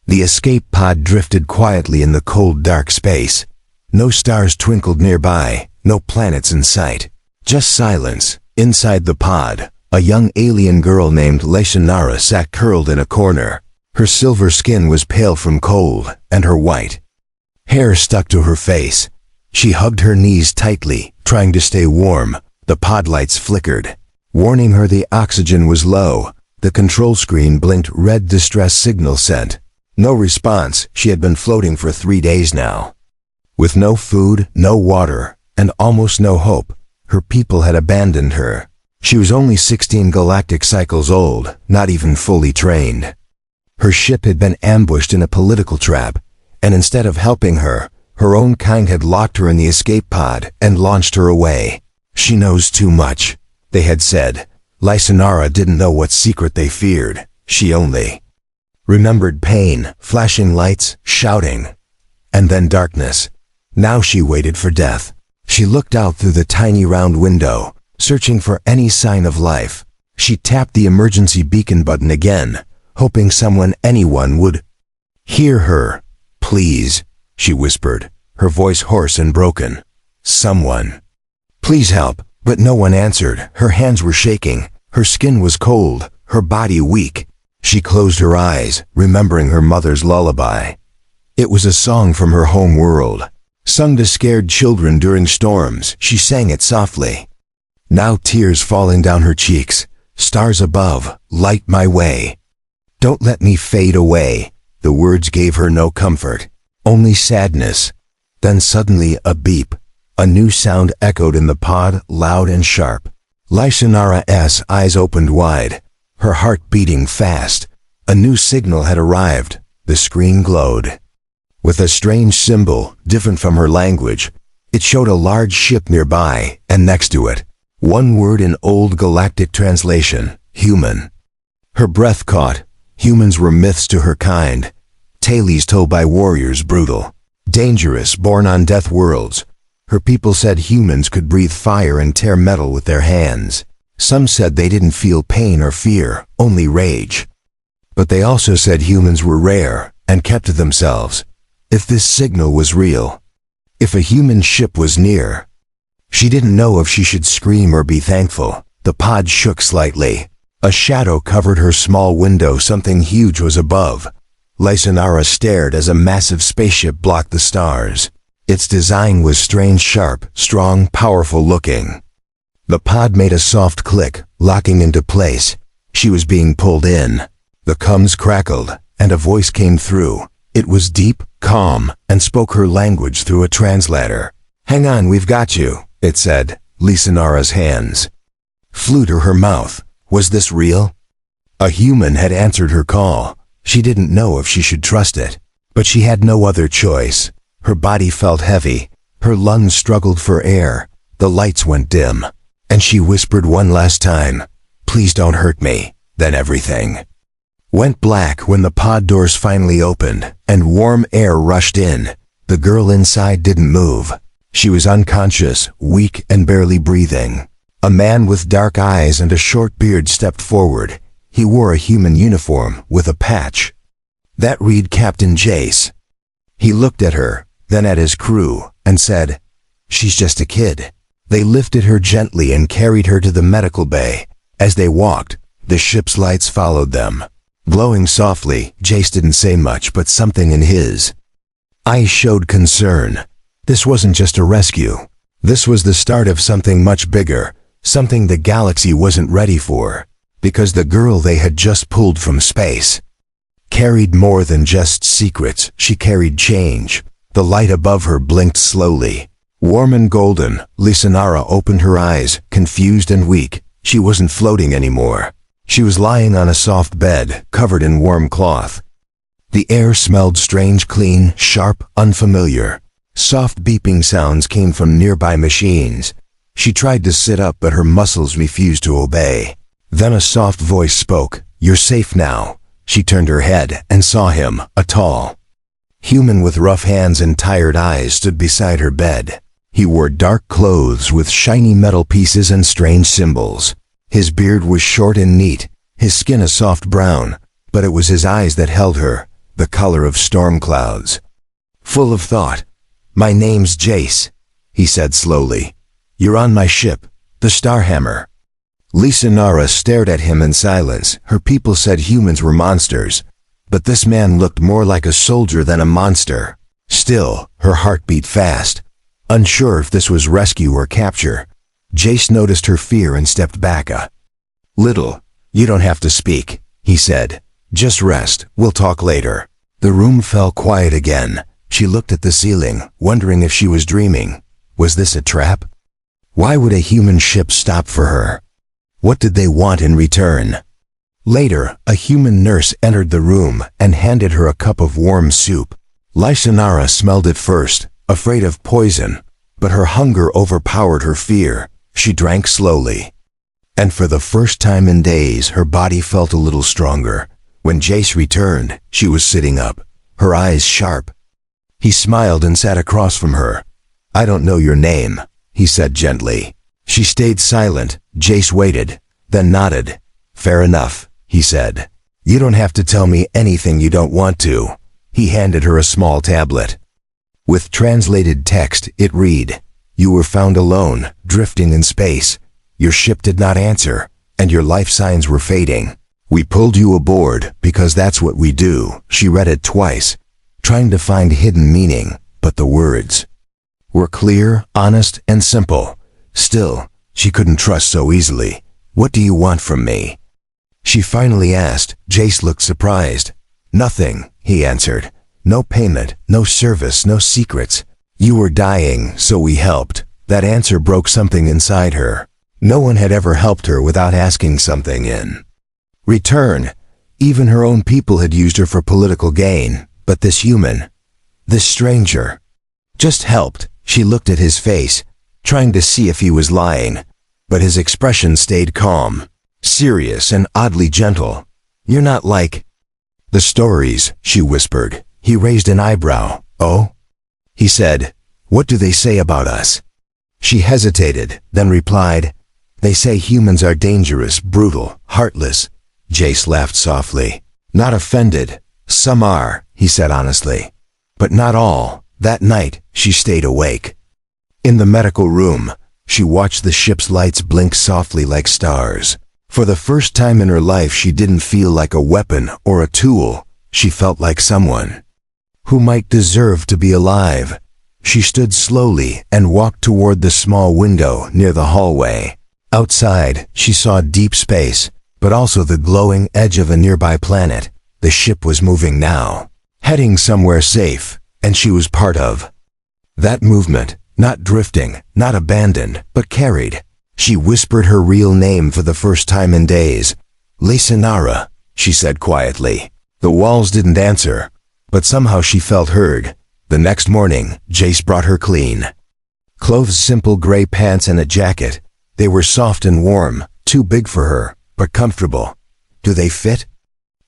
The escape pod drifted quietly in the cold, dark space. No stars twinkled nearby, no planets in sight. Just silence. Inside the pod, a young alien girl named Lysanara sat curled in a corner. Her silver skin was pale from cold, and her white hair stuck to her face. She hugged her knees tightly, trying to stay warm. The pod lights flickered, warning her the oxygen was low. The control screen blinked red distress signal sent. No response. She had been floating for 3 days now. With no food, no water, and almost no hope, her people had abandoned her. She was only 16 galactic cycles old, not even fully trained. Her ship had been ambushed in a political trap, and instead of helping her, her own kind had locked her in the escape pod and launched her away. She knows too much, they had said. Lysanara didn't know what secret they feared. She only remembered pain, flashing lights, shouting, and then darkness. Now she waited for death. She looked out through the tiny round window, searching for any sign of life. She tapped the emergency beacon button again, hoping anyone would hear her. "Please," she whispered, her voice hoarse and broken. "Someone. Please help." But no one answered. Her hands were shaking. Her skin was cold, her body weak. She closed her eyes, remembering her mother's lullaby. It was a song from her home world, sung to scared children during storms. She sang it softly. Now tears falling down her cheeks. "Stars above, light my way. Don't let me fade away." The words gave her no comfort, only sadness. Then suddenly a beep. A new sound echoed in the pod, loud and sharp. Lysanara's eyes opened wide, her heart beating fast. A new signal had arrived. The screen glowed with a strange symbol, different from her language. It showed a large ship nearby, and next to it, one word in old galactic translation: human. Her breath caught. Humans were myths to her kind, tales told by warriors, brutal, dangerous, born on death worlds. Her people said humans could breathe fire and tear metal with their hands. Some said they didn't feel pain or fear, only rage. But they also said humans were rare and kept to themselves. If this signal was real, if a human ship was near, she didn't know if she should scream or be thankful. The pod shook slightly. A shadow covered her small window. Something huge was above. Lysanara stared as a massive spaceship blocked the stars. Its design was strange, sharp, strong, powerful looking. The pod made a soft click, locking into place. She was being pulled in. The comms crackled, and a voice came through. It was deep, calm, and spoke her language through a translator. "Hang on, we've got you," it said. Lysanara's hands flew to her mouth. Was this real? A human had answered her call. She didn't know if she should trust it, but she had no other choice. Her body felt heavy. Her lungs struggled for air. The lights went dim, and she whispered one last time, "Please don't hurt me." Then everything went black when the pod doors finally opened, and warm air rushed in. The girl inside didn't move. She was unconscious, weak, and barely breathing. A man with dark eyes and a short beard stepped forward. He wore a human uniform with a patch that read Captain Jace. He looked at her, then at his crew, and said, "She's just a kid." They lifted her gently and carried her to the medical bay. As they walked, the ship's lights followed them, glowing softly. Jace didn't say much, but something in his eyes showed concern. This wasn't just a rescue. This was the start of something much bigger, something the galaxy wasn't ready for, because the girl they had just pulled from space carried more than just secrets. She carried change. The light above her blinked slowly. Warm and golden, Lysanara opened her eyes, confused and weak. She wasn't floating anymore. She was lying on a soft bed, covered in warm cloth. The air smelled strange, clean, sharp, unfamiliar. Soft beeping sounds came from nearby machines. She tried to sit up, but her muscles refused to obey. Then a soft voice spoke, "You're safe now." She turned her head and saw him, a tall human with rough hands and tired eyes, stood beside her bed. He wore dark clothes with shiny metal pieces and strange symbols. His beard was short and neat, his skin a soft brown, but it was his eyes that held her. the color of storm clouds. Full of thought, "My name's Jace," he said slowly. "You're on my ship, the Starhammer." Lisa Nara stared at him in silence. Her people said humans were monsters, but this man looked more like a soldier than a monster. Still, her heart beat fast, unsure if this was rescue or capture. Jace noticed her fear and stepped back a little. "You don't have to speak," he said. "Just rest, we'll talk later." The room fell quiet again. She looked at the ceiling, wondering if she was dreaming. Was this a trap? Why would a human ship stop for her? What did they want in return? Later, a human nurse entered the room and handed her a cup of warm soup. Lysanara smelled it first, afraid of poison, but her hunger overpowered her fear. She drank slowly. And for the first time in days, her body felt a little stronger. When Jace returned, she was sitting up, her eyes sharp. He smiled and sat across from her. "I don't know your name," he said gently. She stayed silent. Jace waited, then nodded. "Fair enough," he said. "You don't have to tell me anything you don't want to." He handed her a small tablet. With translated text, it read, "You were found alone, drifting in space. Your ship did not answer, and your life signs were fading. We pulled you aboard because that's what we do." She read it twice, trying to find hidden meaning, but the words were clear, honest, and simple. Still, she couldn't trust so easily. "What do you want from me?" she finally asked. Jace looked surprised. "Nothing," he answered. "No payment, no service, no secrets. You were dying, so we helped." That answer broke something inside her. No one had ever helped her without asking something in return. Even her own people had used her for political gain, but this human, this stranger, just helped. She looked at his face, trying to see if he was lying, but his expression stayed calm, serious and oddly gentle. "You're not like the stories," she whispered. He raised an eyebrow. "Oh?" he said. "What do they say about us?" She hesitated, then replied, "They say humans are dangerous, brutal, heartless." Jace laughed softly. "Not offended. Some are," he said honestly. "But not all." That night, she stayed awake. In the medical room, she watched the ship's lights blink softly like stars. For the first time in her life, she didn't feel like a weapon or a tool. She felt like someone who might deserve to be alive. She stood slowly and walked toward the small window near the hallway. Outside, she saw deep space, but also the glowing edge of a nearby planet. The ship was moving now, heading somewhere safe, and she was part of that movement, not drifting, not abandoned, but carried. She whispered her real name for the first time in days. "Lysanara," she said quietly. The walls didn't answer, but somehow she felt heard. The next morning, Jace brought her clean clothes, simple gray pants and a jacket. They were soft and warm, too big for her, but comfortable. "Do they fit?"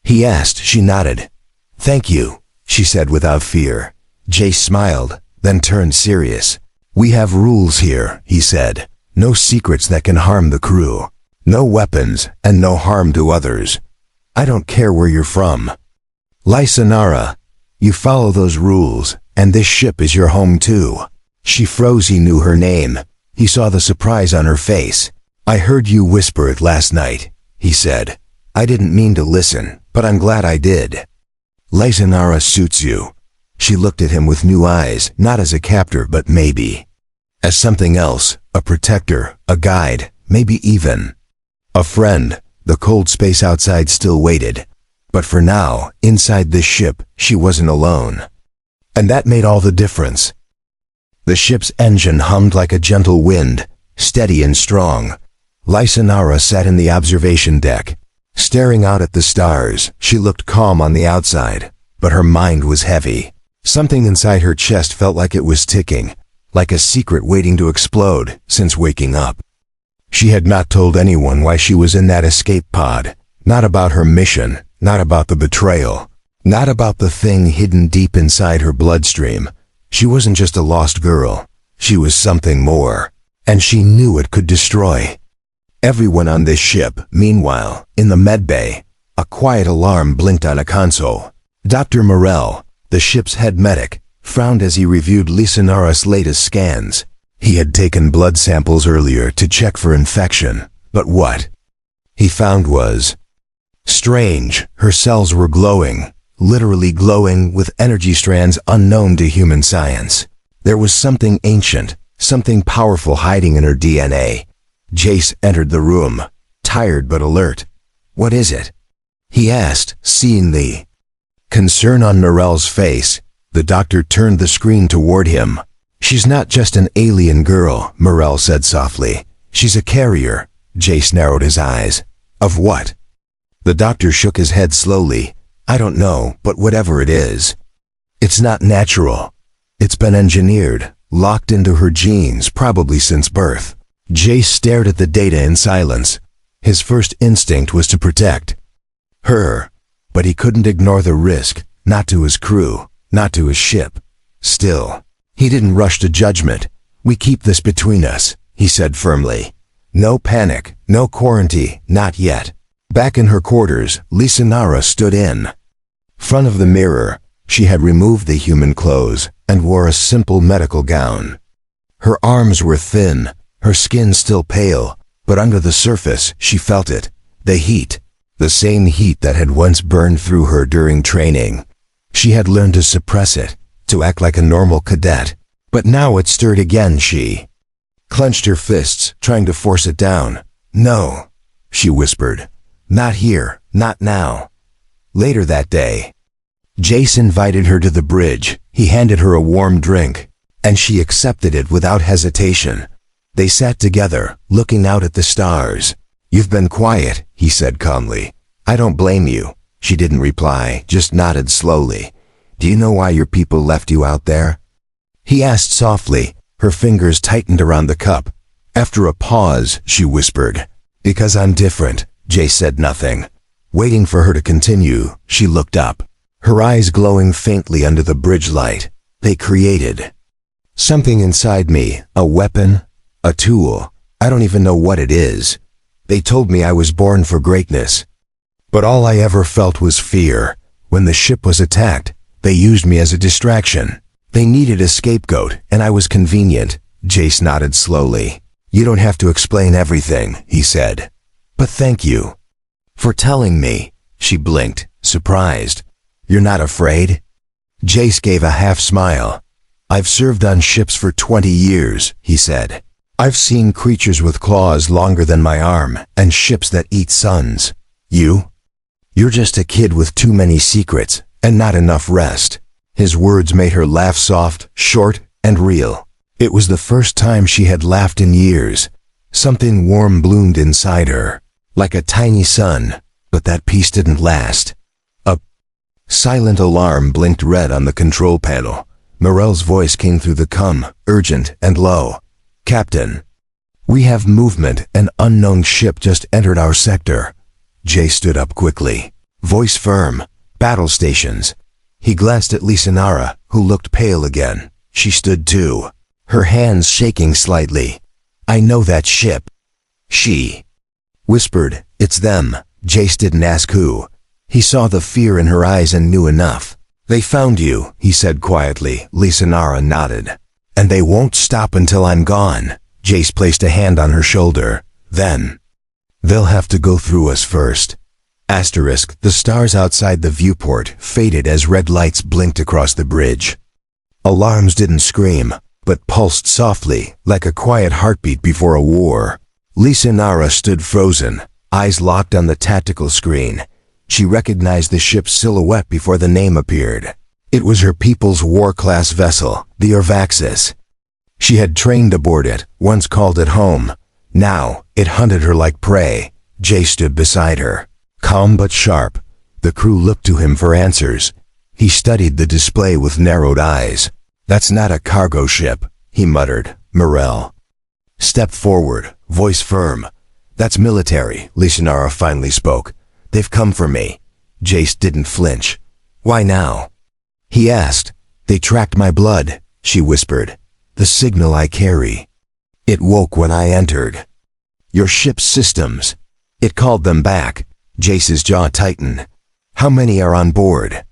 he asked. She nodded. "Thank you," she said without fear. Jace smiled, then turned serious. "We have rules here," he said. "No secrets that can harm the crew. No weapons, and no harm to others. I don't care where you're from. Lysanara, you follow those rules, and this ship is your home too." She froze. He knew her name. He saw the surprise on her face. "I heard you whisper it last night," he said. "I didn't mean to listen, but I'm glad I did. Lysanara suits you." She looked at him with new eyes, not as a captor but maybe as something else, a protector, a guide, maybe even a friend. The cold space outside still waited. But for now, inside this ship, she wasn't alone. And that made all the difference. The ship's engine hummed like a gentle wind, steady and strong. Lysanara sat in the observation deck, staring out at the stars. She looked calm on the outside, but her mind was heavy. Something inside her chest felt like it was ticking, like a secret waiting to explode since waking up. She had not told anyone why she was in that escape pod, not about her mission, not about the betrayal, not about the thing hidden deep inside her bloodstream. She wasn't just a lost girl. She was something more, and she knew it could destroy everyone on this ship. Meanwhile, in the medbay, a quiet alarm blinked on a console. Dr. Morell, the ship's head medic, frowned as he reviewed Lisanara's latest scans. He had taken blood samples earlier to check for infection, but what he found was strange. Her cells were glowing, literally glowing with energy strands unknown to human science. There was something ancient, something powerful hiding in her DNA. Jace entered the room, tired but alert. "What is it?" he asked, seeing the concern on Morell's face. The doctor turned the screen toward him. "She's not just an alien girl," Morell said softly. "She's a carrier." Jace narrowed his eyes. "Of what?" The doctor shook his head slowly. "I don't know, but whatever it is, it's not natural. It's been engineered, locked into her genes, probably since birth." Jace stared at the data in silence. His first instinct was to protect her, but he couldn't ignore the risk, not to his crew, not to his ship. Still, he didn't rush to judgment. "We keep this between us," he said firmly. "No panic, no quarantine, not yet." Back in her quarters, Lisanara stood in front of the mirror. She had removed the human clothes and wore a simple medical gown. Her arms were thin, her skin still pale, but under the surface she felt it, the heat, the same heat that had once burned through her during training. She had learned to suppress it, to act like a normal cadet, but now it stirred again. She clenched her fists, trying to force it down. "No," she whispered. "Not here, not now." Later that day, Jace invited her to the bridge. He handed her a warm drink, and she accepted it without hesitation. They sat together, looking out at the stars. "You've been quiet," he said calmly. "I don't blame you." She didn't reply, just nodded slowly. "Do you know why your people left you out there?" he asked softly. Her fingers tightened around the cup. After a pause, she whispered, "Because I'm different." Jace said nothing. Waiting for her to continue, she looked up, her eyes glowing faintly under the bridge light. "They created something inside me, a weapon, a tool. I don't even know what it is. They told me I was born for greatness. But all I ever felt was fear. When the ship was attacked, they used me as a distraction. They needed a scapegoat, and I was convenient." Jace nodded slowly. "You don't have to explain everything," he said. "But thank you for telling me." She blinked, surprised. "You're not afraid?" Jace gave a half smile. "I've served on ships for 20 years, he said. "I've seen creatures with claws longer than my arm, and ships that eat suns. You're just a kid with too many secrets, and not enough rest." His words made her laugh, soft, short, and real. It was the first time she had laughed in years. Something warm bloomed inside her, like a tiny sun, but that peace didn't last. A silent alarm blinked red on the control panel. Morell's voice came through the com, urgent and low. "Captain, we have movement. An unknown ship just entered our sector." Jay stood up quickly, voice firm. "Battle stations." He glanced at Lisanara, who looked pale again. She stood too, her hands shaking slightly. "I know that ship," she whispered. "It's them." Jace didn't ask who. He saw the fear in her eyes and knew enough. "They found you," he said quietly. Lisanara nodded. "And they won't stop until I'm gone." Jace placed a hand on her shoulder. "Then they'll have to go through us first." Asterisk, the stars outside the viewport faded as red lights blinked across the bridge. Alarms didn't scream, but pulsed softly, like a quiet heartbeat before a war. Lisanara stood frozen, eyes locked on the tactical screen. She recognized the ship's silhouette before the name appeared. It was her people's war-class vessel, the Orvaxis. She had trained aboard it, once called it home. Now, it hunted her like prey. Jay stood beside her, calm but sharp. The crew looked to him for answers. He studied the display with narrowed eyes. "That's not a cargo ship," he muttered. Morell stepped forward, voice firm. "That's military," Lisanara finally spoke. "They've come for me." Jace didn't flinch. "Why now?" he asked. "They tracked my blood," she whispered. "The signal I carry. It woke when I entered your ship's systems. It called them back." Jace's jaw tightened. "How many are on board?"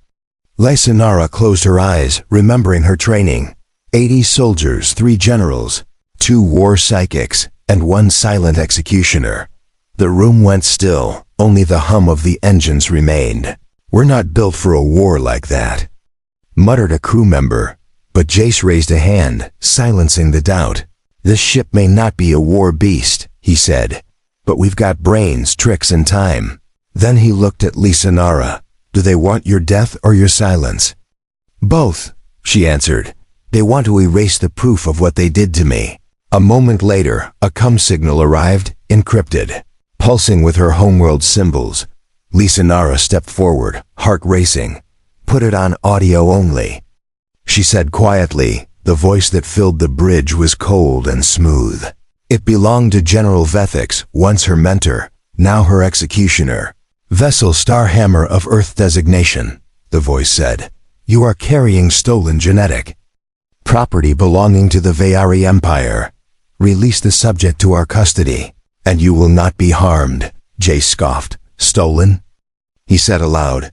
Lysanara closed her eyes, remembering her training. 80 soldiers, 3 generals, 2 war psychics, and 1 silent executioner. The room went still, only the hum of the engines remained. "We're not built for a war like that," muttered a crew member, but Jace raised a hand, silencing the doubt. "This ship may not be a war beast," he said, "but we've got brains, tricks, and time." Then he looked at Lysanara. "Do they want your death or your silence?" "Both," she answered. "They want to erase the proof of what they did to me." A moment later, a com signal arrived, encrypted. Pulsing with her homeworld symbols, Lysanara stepped forward, heart racing. "Put it on audio only," she said quietly. The voice that filled the bridge was cold and smooth. It belonged to General Vethix, once her mentor, now her executioner. "Vessel Starhammer of Earth designation," the voice said. "You are carrying stolen genetic property belonging to the Vayari Empire. Release the subject to our custody, and you will not be harmed." Jace scoffed. "Stolen?" he said aloud.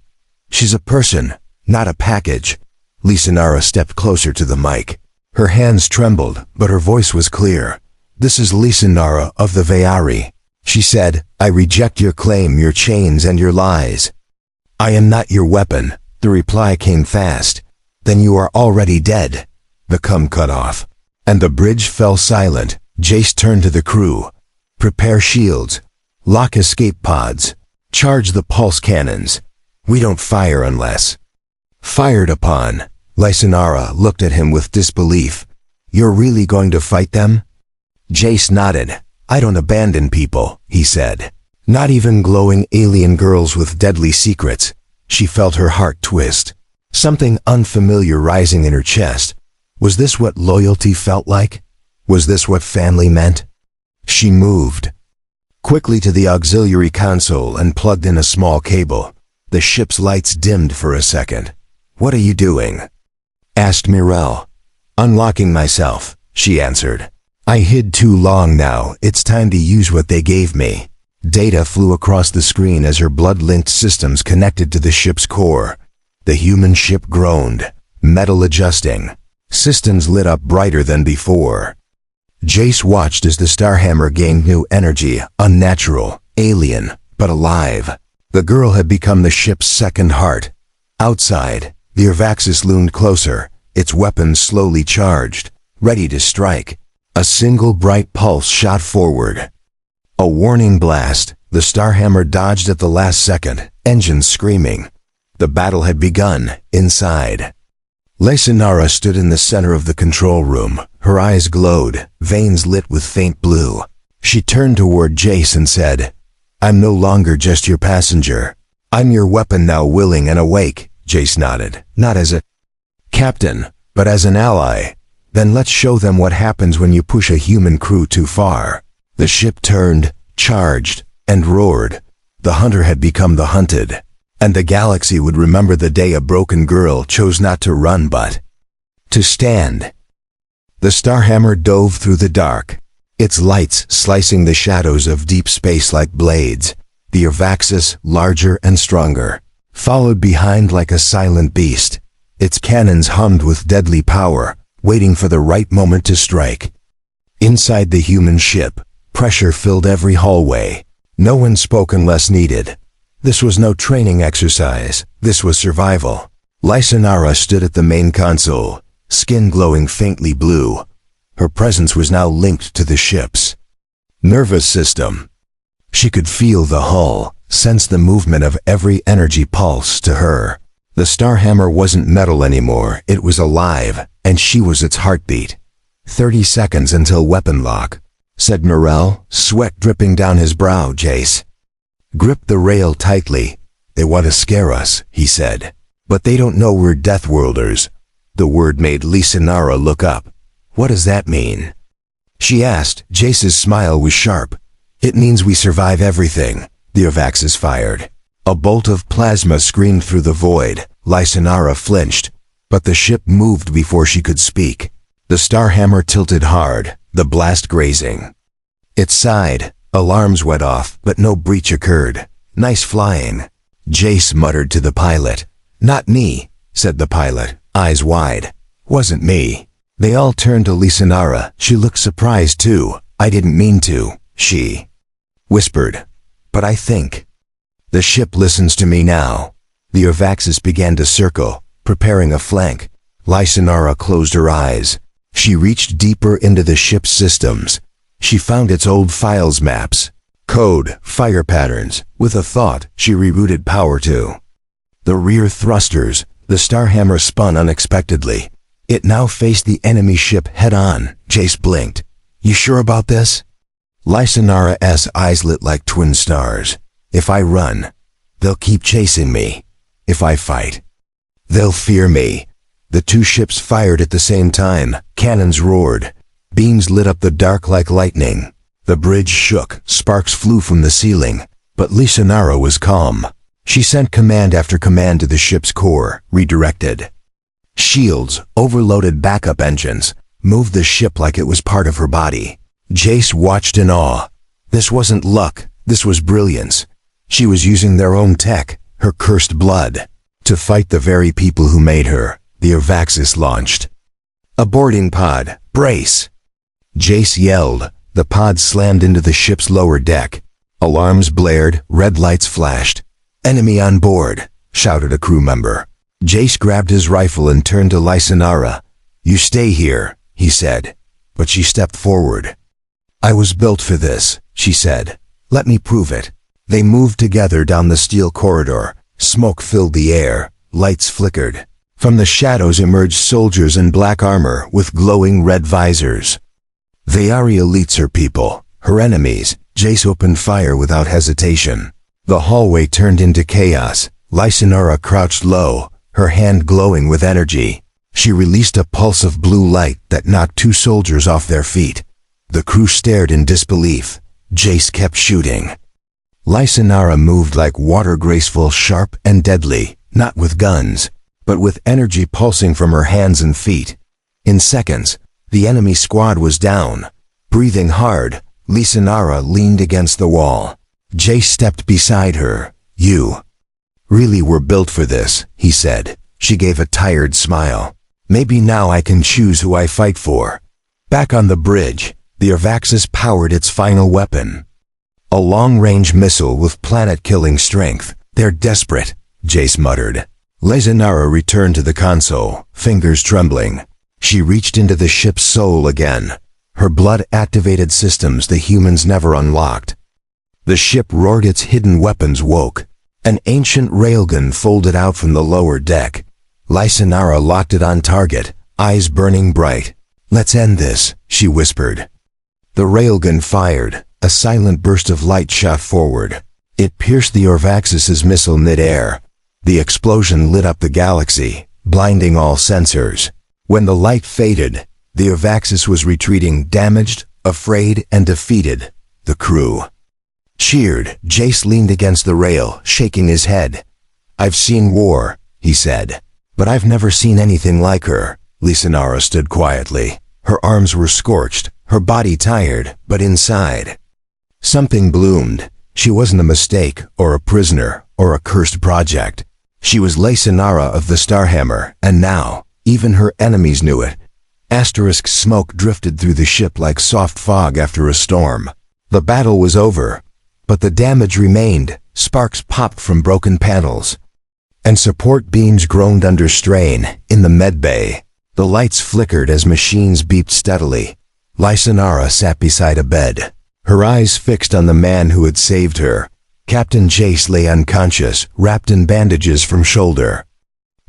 "She's a person, not a package." Lysanara stepped closer to the mic. Her hands trembled, but her voice was clear. "This is Lysanara of the Vayari," she said. "I reject your claim, your chains, and your lies." "I am not your weapon," the reply came fast. "Then you are already dead." The com cut off, and the bridge fell silent. Jace turned to the crew. "Prepare shields. Lock escape pods. Charge the pulse cannons. We don't fire unless fired upon." Lysanara looked at him with disbelief. "You're really going to fight them?" Jace nodded. "I don't abandon people," he said. "Not even glowing alien girls with deadly secrets." She felt her heart twist. Something unfamiliar rising in her chest. Was this what loyalty felt like? Was this what family meant? She moved quickly to the auxiliary console and plugged in a small cable. The ship's lights dimmed for a second. "What are you doing?" asked Mirel. "Unlocking myself," she answered. "I hid too long now. It's time to use what they gave me." Data flew across the screen as her blood-linked systems connected to the ship's core. The human ship groaned, metal adjusting. Systems lit up brighter than before. Jace watched as the Starhammer gained new energy, unnatural, alien, but alive. The girl had become the ship's second heart. Outside, the Urvaxis loomed closer, its weapons slowly charged, ready to strike. A single bright pulse shot forward. A warning blast. The Starhammer dodged at the last second, engines screaming. The battle had begun, inside. Lysanara stood in the center of the control room. Her eyes glowed, veins lit with faint blue. She turned toward Jace and said, "I'm no longer just your passenger. I'm your weapon now, willing and awake." Jace nodded. "Not as a captain, but as an ally. Then let's show them what happens when you push a human crew too far." The ship turned, charged, and roared. The hunter had become the hunted, and the galaxy would remember the day a broken girl chose not to run but to stand. The Starhammer dove through the dark, its lights slicing the shadows of deep space like blades. The Urvaxis, larger and stronger, followed behind like a silent beast. Its cannons hummed with deadly power, waiting for the right moment to strike. Inside the human ship, pressure filled every hallway. No one spoke unless needed. This was no training exercise. This was survival. Lysanara stood at the main console, skin glowing faintly blue. Her presence was now linked to the ship's nervous system. She could feel the hull, sense the movement of every energy pulse to her. The Starhammer wasn't metal anymore. It was alive, and she was its heartbeat. 30 seconds until weapon lock, said Mirel, sweat dripping down his brow. Jace gripped the rail tightly. "They want to scare us," he said. "But they don't know we're Deathworlders." The word made Lysanara look up. "What does that mean?" she asked. Jace's smile was sharp. "It means we survive everything." The Urvaxis fired. A bolt of plasma screamed through the void. Lysanara flinched, but the ship moved before she could speak. The Starhammer tilted hard, the blast grazing its side. Alarms went off, but no breach occurred. "Nice flying," Jace muttered to the pilot. "Not me," said the pilot, eyes wide. Wasn't me. They all turned to Lisanara. She looked surprised too. I didn't mean to, she whispered. But I think. The ship listens to me now. The Urvaxis began to circle, preparing a flank. Lisanara closed her eyes. She reached deeper into the ship's systems. She found its old files maps, code, fire patterns. With a thought, she rerouted power to the rear thrusters. The Starhammer spun unexpectedly. It now faced the enemy ship head-on. Jace blinked. You sure about this? Lisanara's eyes lit like twin stars. If I run, they'll keep chasing me. If I fight, they'll fear me. The two ships fired at the same time. Cannons roared. Beams lit up the dark like lightning. The bridge shook. Sparks flew from the ceiling. But Lisanara was calm. She sent command after command to the ship's core, redirected. Shields, overloaded backup engines, moved the ship like it was part of her body. Jace watched in awe. This wasn't luck, this was brilliance. She was using their own tech, her cursed blood, to fight the very people who made her. The Urvaxis launched. A boarding pod, brace! Jace yelled. The pod slammed into the ship's lower deck. Alarms blared, red lights flashed. Enemy on board, shouted a crew member. Jace grabbed his rifle and turned to Lisanara. You stay here, he said. But she stepped forward. I was built for this, she said. Let me prove it. They moved together down the steel corridor. Smoke filled the air. Lights flickered. From the shadows emerged soldiers in black armor with glowing red visors. The Ari elites her people, her enemies. Jace opened fire without hesitation. The hallway turned into chaos. Lisanara crouched low, her hand glowing with energy. She released a pulse of blue light that knocked two soldiers off their feet. The crew stared in disbelief. Jace kept shooting. Lisanara moved like water, graceful, sharp, and deadly, not with guns, but with energy pulsing from her hands and feet. In seconds, the enemy squad was down. Breathing hard, Lisanara leaned against the wall. Jace stepped beside her. You really were built for this, he said. She gave a tired smile. Maybe now I can choose who I fight for. Back on the bridge, the Urvaxis powered its final weapon. A long-range missile with planet-killing strength. They're desperate, Jace muttered. Lisanara returned to the console, fingers trembling. She reached into the ship's soul again. Her blood activated systems the humans never unlocked. The ship roared, its hidden weapons woke. An ancient railgun folded out from the lower deck. Lisanara locked it on target, eyes burning bright. Let's end this, she whispered. The railgun fired. A silent burst of light shot forward. It pierced the Urvaxis' missile mid-air. The explosion lit up the galaxy, blinding all sensors. When the light faded, the Urvaxis was retreating, damaged, afraid, and defeated. The crew cheered. Jace leaned against the rail, shaking his head. I've seen war, he said, but I've never seen anything like her. Lisanara stood quietly. Her arms were scorched, her body tired, but inside something bloomed. She wasn't a mistake, or a prisoner, or a cursed project. She was Lisanara of the Starhammer, and now, even her enemies knew it. Asterisk smoke drifted through the ship like soft fog after a storm. The battle was over, but the damage remained. Sparks popped from broken panels, and support beams groaned under strain. In the medbay, the lights flickered as machines beeped steadily. Lisanara sat beside a bed, her eyes fixed on the man who had saved her. Captain Jace lay unconscious, wrapped in bandages from shoulder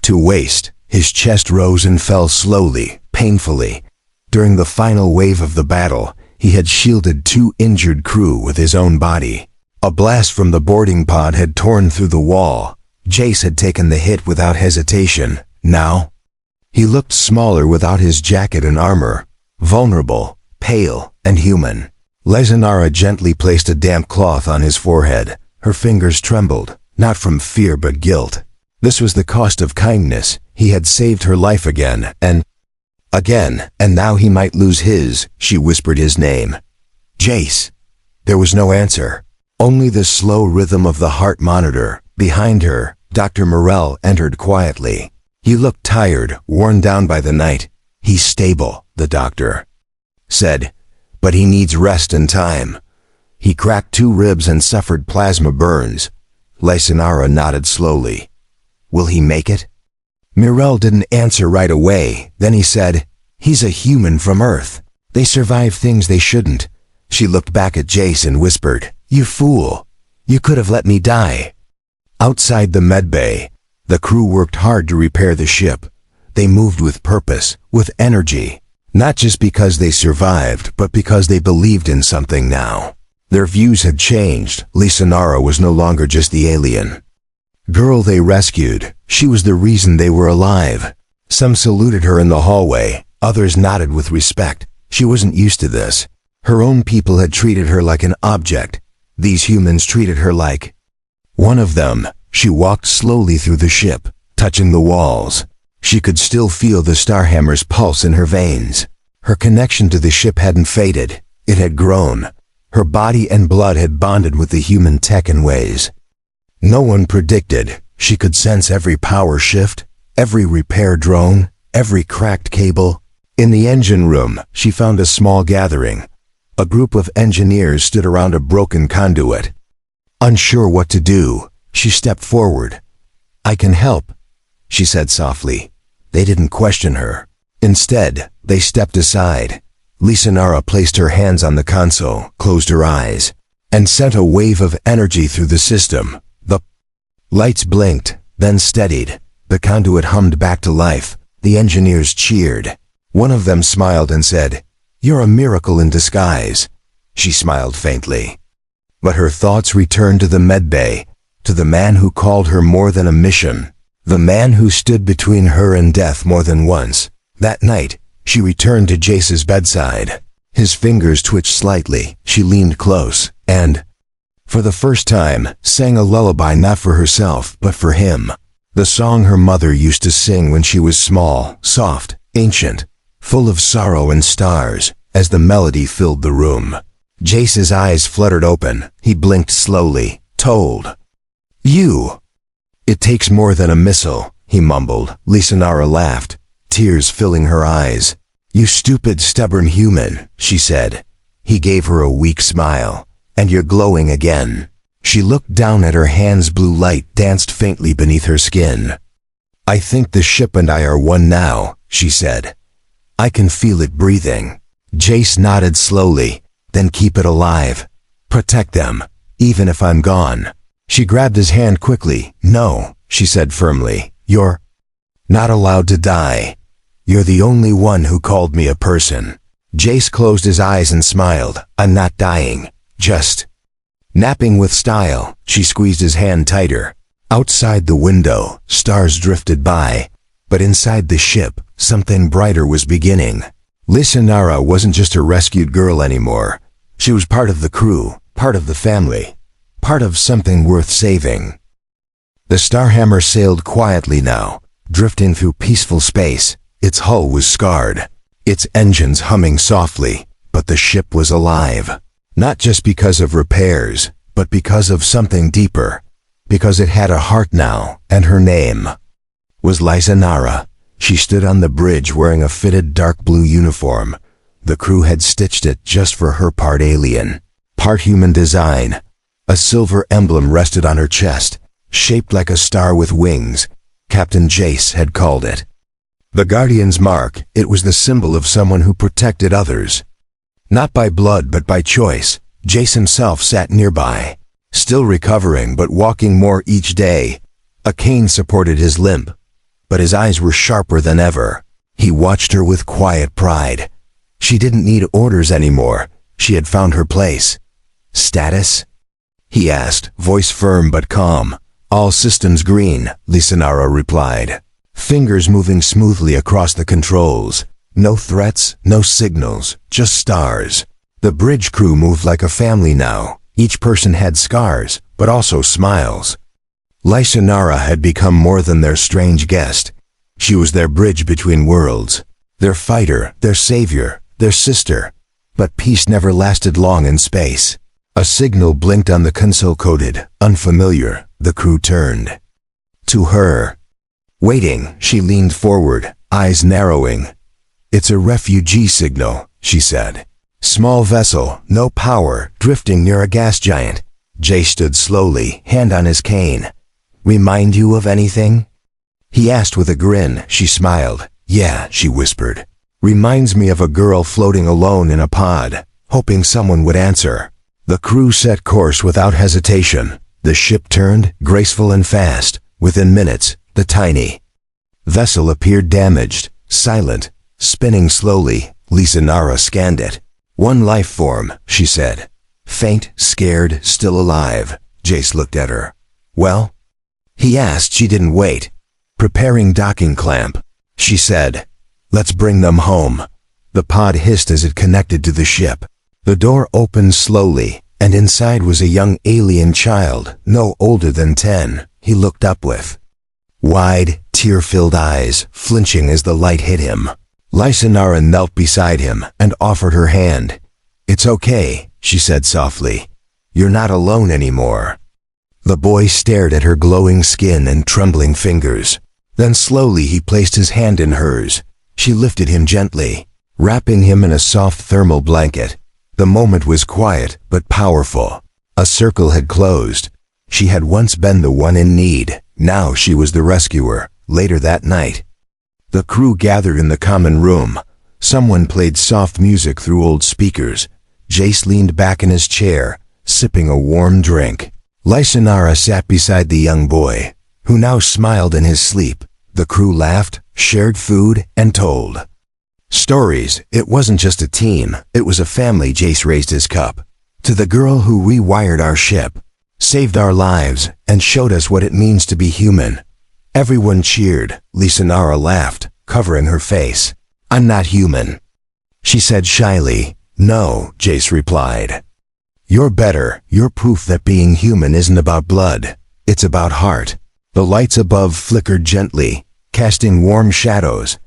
to waist. His chest rose and fell slowly, painfully. During the final wave of the battle, he had shielded two injured crew with his own body. A blast from the boarding pod had torn through the wall. Jace had taken the hit without hesitation. Now, he looked smaller without his jacket and armor, vulnerable, pale, and human. Lisanara gently placed a damp cloth on his forehead. Her fingers trembled, not from fear but guilt. This was the cost of kindness. He had saved her life again, and now he might lose his. She whispered his name. Jace. There was no answer. Only the slow rhythm of the heart monitor. Behind her, Dr. Morell entered quietly. He looked tired, worn down by the night. He's stable, the doctor said, but he needs rest and time. He cracked 2 ribs and suffered plasma burns. Lysanara nodded slowly. Will he make it? Mirel didn't answer right away. Then he said, he's a human from Earth. They survive things they shouldn't. She looked back at Jace and whispered, you fool. You could have let me die. Outside the medbay, the crew worked hard to repair the ship. They moved with purpose, with energy. Not just because they survived, but because they believed in something now. Their views had changed. Lysanara was no longer just the alien girl they rescued. She was the reason they were alive. Some saluted her in the hallway. Others nodded with respect. She wasn't used to this. Her own people had treated her like an object. These humans treated her like one of them. She walked slowly through the ship, touching the walls. She could still feel the Starhammer's pulse in her veins. Her connection to the ship hadn't faded. It had grown. Her body and blood had bonded with the human tech in ways no one predicted. She could sense every power shift, every repair drone, every cracked cable. In the engine room, she found a small gathering. A group of engineers stood around a broken conduit. Unsure what to do, she stepped forward. I can help, she said softly. They didn't question her. Instead, they stepped aside. Lysanara placed her hands on the console, closed her eyes, and sent a wave of energy through the system. The lights blinked, then steadied. The conduit hummed back to life. The engineers cheered. One of them smiled and said, "You're a miracle in disguise." She smiled faintly. But her thoughts returned to the medbay, to the man who called her more than a mission, the man who stood between her and death more than once. That night, she returned to Jace's bedside. His fingers twitched slightly. She leaned close, and, for the first time, sang a lullaby not for herself, but for him. The song her mother used to sing when she was small, soft, ancient, full of sorrow and stars. As the melody filled the room, Jace's eyes fluttered open. He blinked slowly. Told. You. It takes more than a missile, he mumbled. Lysanara laughed, tears filling her eyes. You stupid, stubborn human, she said. He gave her a weak smile. And you're glowing again. She looked down at her hands. Blue light danced faintly beneath her skin. I think the ship and I are one now, she said. I can feel it breathing. Jace nodded slowly. Then keep it alive. Protect them, even if I'm gone. She grabbed his hand quickly. No, she said firmly. You're not allowed to die. You're the only one who called me a person. Jace closed his eyes and smiled. I'm not dying. Just napping with style. She squeezed his hand tighter. Outside the window, stars drifted by. But inside the ship, something brighter was beginning. Lysanara wasn't just a rescued girl anymore. She was part of the crew, part of the family, part of something worth saving. The Starhammer sailed quietly now, drifting through peaceful space. Its hull was scarred, its engines humming softly, but the ship was alive. Not just because of repairs, but because of something deeper. Because it had a heart now, and her name was Lysanara. She stood on the bridge wearing a fitted dark blue uniform. The crew had stitched it just for her, part alien, part human design. A silver emblem rested on her chest, shaped like a star with wings. Captain Jace had called it the Guardian's Mark. It was the symbol of someone who protected others. Not by blood, but by choice. Jace himself sat nearby, still recovering but walking more each day. A cane supported his limp, but his eyes were sharper than ever. He watched her with quiet pride. She didn't need orders anymore. She had found her place. Status? He asked, voice firm but calm. All systems green, Lysanara replied, fingers moving smoothly across the controls. No threats, no signals, just stars. The bridge crew moved like a family now. Each person had scars, but also smiles. Lysanara had become more than their strange guest. She was their bridge between worlds, their fighter, their savior, their sister. But peace never lasted long in space. A signal blinked on the console, coded unfamiliar. The crew turned to her. Waiting, she leaned forward, eyes narrowing. "It's a refugee signal," she said. "Small vessel, no power, drifting near a gas giant." Jay stood slowly, hand on his cane. "Remind you of anything?" He asked with a grin. She smiled. "Yeah," she whispered. "Reminds me of a girl floating alone in a pod, hoping someone would answer." The crew set course without hesitation. The ship turned, graceful and fast. Within minutes, the tiny vessel appeared damaged, silent, spinning slowly. Lisa Nara scanned it. "One life form," she said. "Faint, scared, still alive." Jace looked at her. "Well?" he asked. She didn't wait. "Preparing docking clamp," she said. "Let's bring them home." The pod hissed as it connected to the ship. The door opened slowly, and inside was a young alien child, no older than 10. He looked up with wide, tear-filled eyes, flinching as the light hit him. Lysanara knelt beside him and offered her hand. "It's okay," she said softly. "You're not alone anymore." The boy stared at her glowing skin and trembling fingers. Then slowly he placed his hand in hers. She lifted him gently, wrapping him in a soft thermal blanket. The moment was quiet but powerful. A circle had closed. She had once been the one in need. Now she was the rescuer. Later that night, the crew gathered in the common room. Someone played soft music through old speakers. Jace leaned back in his chair, sipping a warm drink. Lysanara sat beside the young boy, who now smiled in his sleep. The crew laughed, shared food, and told stories. It wasn't just a team, it was a family. Jace raised his cup. "To the girl who rewired our ship, saved our lives, and showed us what it means to be human." Everyone cheered. Lysanara laughed, covering her face. "I'm not human," she said shyly. "No," Jace replied. "You're better. You're proof that being human isn't about blood. It's about heart." The lights above flickered gently, casting warm shadows.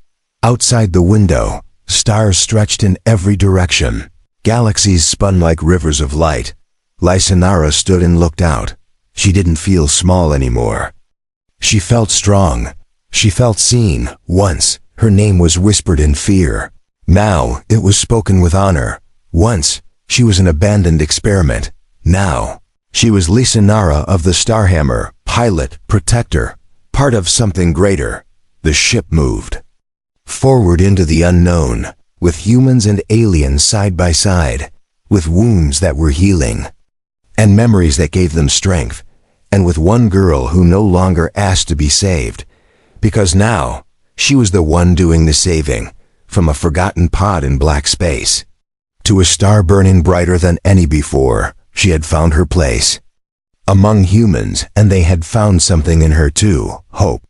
Outside the window, stars stretched in every direction. Galaxies spun like rivers of light. Lysanara stood and looked out. She didn't feel small anymore. She felt strong. She felt seen. Once, her name was whispered in fear. Now, it was spoken with honor. Once, she was an abandoned experiment. Now, she was Lysanara of the Starhammer, pilot, protector, part of something greater. The ship moved forward into the unknown, with humans and aliens side by side, with wounds that were healing, and memories that gave them strength, and with one girl who no longer asked to be saved, because now she was the one doing the saving, from a forgotten pod in black space to a star burning brighter than any before. She had found her place among humans, and they had found something in her too, hope.